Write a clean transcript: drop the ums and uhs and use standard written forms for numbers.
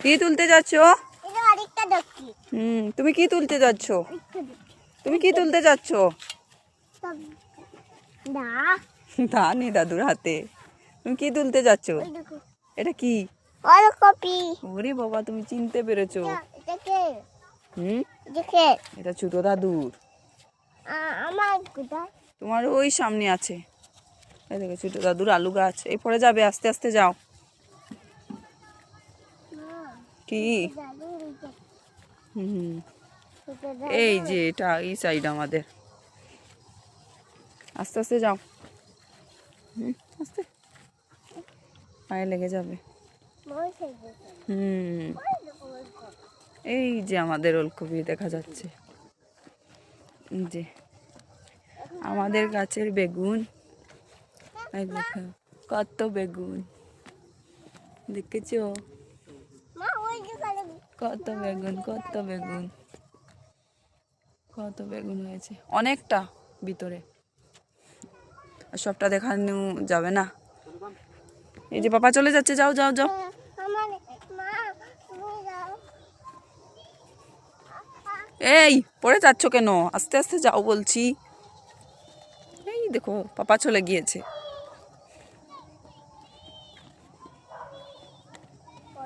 কি তুলতে যাচ্ছ? তুমি কি তুলতে যাচ্ছ? তুমি কি তুলতে যাচ্ছ? দা নেই দাদুর হাতে। তুমি কি তুলতে যাচ্ছ? এটা কি? ওলকপি। ওরে বাবা, তুমি চিনতে পেরেছো। এটা ছোট দাদুর। আমার কোথায়? তোমার ওই সামনে আছে। এই দেখো ছোট দাদুর আলু গাছ। এই পরে যাবে, আস্তে আস্তে যাও। কি? এই যে এটা এই সাইড আমাদের। আস্তে আস্তে যাও। আস্তে, পায়ে লেগে যাবে। এই যে আমাদের ওলকপি দেখা যাচ্ছে। এই যে আমাদের গাছের বেগুন। এই দেখো কত বেগুন, দেখেছো? কত বেগুন, কত বেগুন, কত বেগুন হয়েছে, অনেকটা ভিতরে। সবটা দেখানো যাবে না। এই যে পাপা চলে যাচ্ছে, যাও যাও যাও। এই পড়ে যাচ্ছ কেন? আস্তে আস্তে যাও বলছি। এই দেখো পাপা চলে গিয়েছে।